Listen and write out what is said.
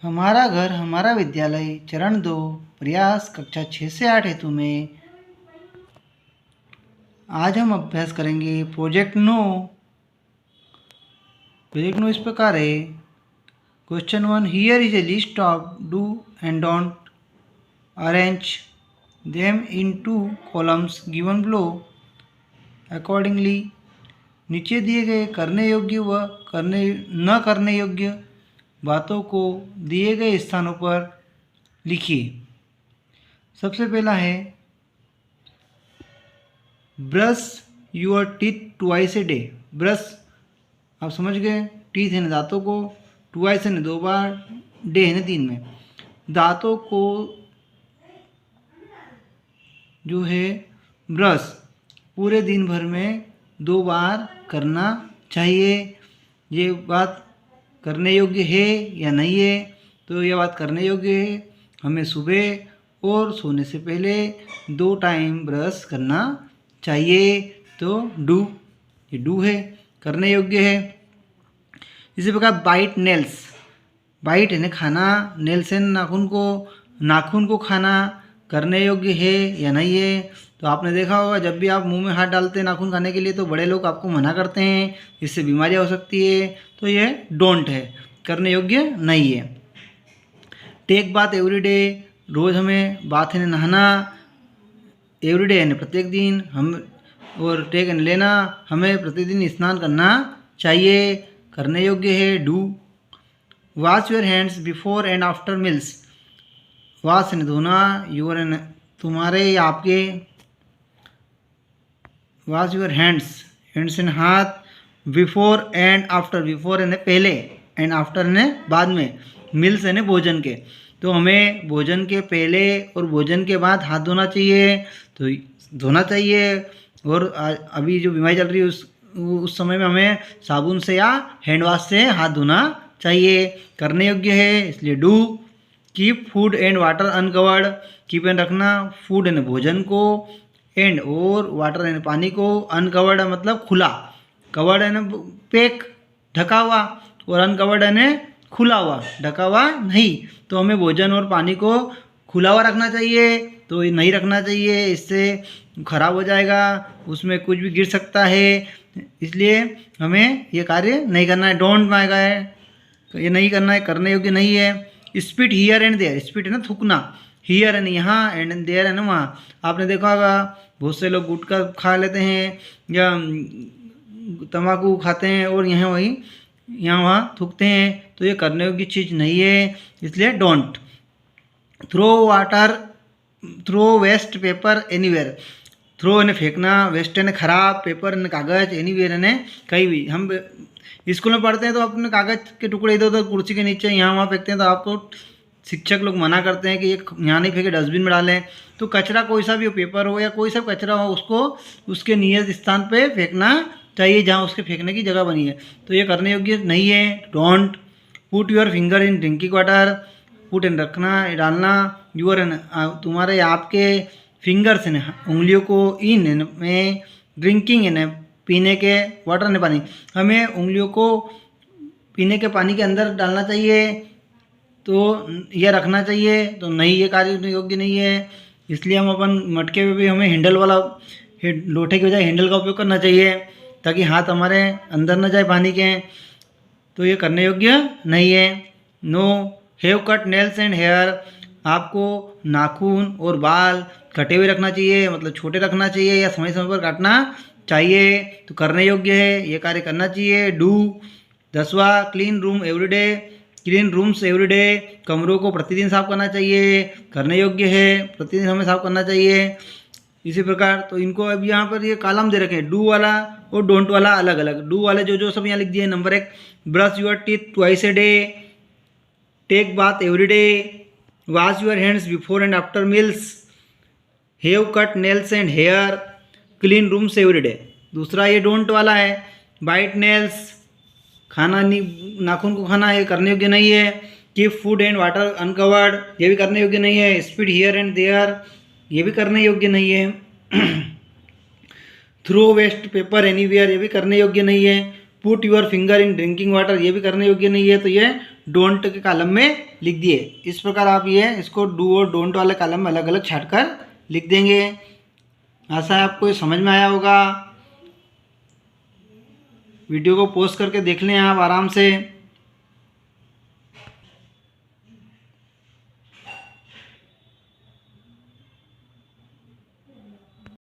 हमारा घर हमारा विद्यालय चरण 2 प्रयास कक्षा 6 से 8 हेतु में आज हम अभ्यास करेंगे प्रोजेक्ट नो। इस प्रकार है। Question 1, here is a list of do and don't, arrange them in 2 columns given below accordingly. नीचे दिए गए करने योग्य व न करने योग्य बातों को दिए गए स्थानों पर लिखिए। सबसे पहला है brush your teeth twice a day. Brush आप समझ गए, टीथ है ना दांतों को, ट्वाइस है ना 2 बार, डे है ना 3 में। दांतों को जो है ब्रश पूरे दिन भर में 2 बार करना चाहिए। ये बात करने योग्य है या नहीं है? तो यह बात करने योग्य है। हमें सुबह और सोने से पहले 2 टाइम ब्रश करना चाहिए। तो डू, ये डू है, करने योग्य है। इसी प्रकार बाइट नेल्स, बाइट है ना खाना, नेल्स है नाखून को खाना करने योग्य है या नहीं है? तो आपने देखा होगा जब भी आप मुंह में हाथ डालते हैं नाखून खाने के लिए तो बड़े लोग आपको मना करते हैं, इससे बीमारियां हो सकती है। तो ये डोंट है, करने योग्य नहीं है। टेक बाथ एवरीडे, रोज़ हमें बाथ है नहाना, एवरीडे यानी प्रत्येक दिन, हम और टेक एंड लेना, हमें प्रतिदिन स्नान करना चाहिए, करने योग्य है, do. Wash your hands before and after meals, wash यानी धोना, योर यानी तुम्हारे या आपके, वॉश योर हैंड्स, हैंड्स यानी हाथ, बिफोर एंड आफ्टर, बिफोर यानी पहले, एंड आफ्टर यानी बाद में, मील्स यानी भोजन के। तो हमें भोजन के पहले और भोजन के बाद हाथ धोना चाहिए, तो धोना चाहिए। और अभी जो बीमारी चल रही है उस समय में हमें साबुन से या हैंड वॉश से हाथ धोना चाहिए, करने योग्य है, इसलिए do. Keep food and water uncovered, keep and रखना, फूड यानी भोजन को, एंड और वाटर यानी पानी को, अनकवर्ड मतलब खुला, कवर्ड यानी पैक ढका हुआ, और अनकवर्ड यानी खुला हुआ ढका हुआ नहीं। तो हमें भोजन और पानी को खुला हुआ रखना चाहिए, तो ये नहीं रखना चाहिए, इससे खराब हो जाएगा, उसमें कुछ भी गिर सकता है, इसलिए हमें ये कार्य नहीं करना है। डोंट मांगा है, ये नहीं करना है, करने योग्य नहीं है। Spit here and there, spit है ना थूकना, हियर है ना यहाँ, एंड देयर है ना वहाँ। आपने देखा होगा बहुत से लोग गुटखा खा लेते हैं या तम्बाकू खाते हैं और यहाँ वहाँ थूकते हैं, तो ये करने योग्य चीज़ नहीं है, इसलिए don't. Throw waste paper anywhere, throw यानी फेंकना, वेस्ट यानी खराब, पेपर यानी कागज, एनीवेयर यानी कहीं भी। हम स्कूल में पढ़ते हैं तो अपने कागज के टुकड़े इधर उधर कुर्सी के नीचे यहाँ वहाँ फेंकते हैं, तो आपको शिक्षक लोग मना करते हैं कि ये यहाँ नहीं फेंके, डस्टबिन में डालें। तो कचरा कोई सा भी हो, पेपर हो या कोई सा कचरा हो, उसको उसके नियत स्थान पे फेंकना चाहिए जहाँ उसके फेंकने की जगह बनी है, तो ये करने योग्य नहीं है, don't. Put your finger in drinking water, put in रखना, डालना, योर तुम्हारे आपके, फिंगर्स ने उंगलियों को, इन में, ड्रिंकिंग ने पीने के, वाटर ने पानी, हमें उंगलियों को पीने के पानी के अंदर डालना चाहिए, तो यह रखना चाहिए, तो नहीं, ये कार्य योग्य नहीं है। इसलिए हम अपन मटके में भी हमें हैंडल वाला, लोटे के बजाय हैंडल का उपयोग करना चाहिए ताकि हाथ हमारे अंदर न जाए पानी के, तो ये करने योग्य नहीं है। No have cut nails and hair, आपको नाखून और बाल कटे हुए रखना चाहिए, मतलब छोटे रखना चाहिए या समय समय पर काटना चाहिए, तो करने योग्य है, ये कार्य करना चाहिए, डू। 10वां clean room everyday, clean rooms everyday, कमरों को प्रतिदिन साफ करना चाहिए, करने योग्य है, प्रतिदिन हमें साफ करना चाहिए। इसी प्रकार तो इनको अभी यहाँ पर ये कॉलम दे रखे हैं, डू वाला और डोंट वाला अलग अलग। डू वाले जो सब यहाँ लिख दिए, number 1 brush your teeth twice a day, take bath every day, wash your hands before and after meals, have cut nails and hair, clean rooms every day. दूसरा ये डोंट वाला है, बाइट नेल्स, खाना नहीं, नाखून को खाना, ये करने योग्य नहीं है। Keep food and water uncovered, ये भी करने योग्य नहीं है। स्पीड हियर एंड देयर, ये भी करने योग्य नहीं है। थ्रो वेस्ट पेपर एनीवेयर, ये भी करने योग्य नहीं है। Put your finger in drinking water, ये भी करने योग्य नहीं है, तो ये डोंट के कॉलम में लिख दिए। इस प्रकार आप ये इसको डू और डोंट वाले कॉलम में अलग अलग छाट कर लिख देंगे। आशा है आपको ये समझ में आया होगा। वीडियो को पॉज करके देख लें आप आराम से।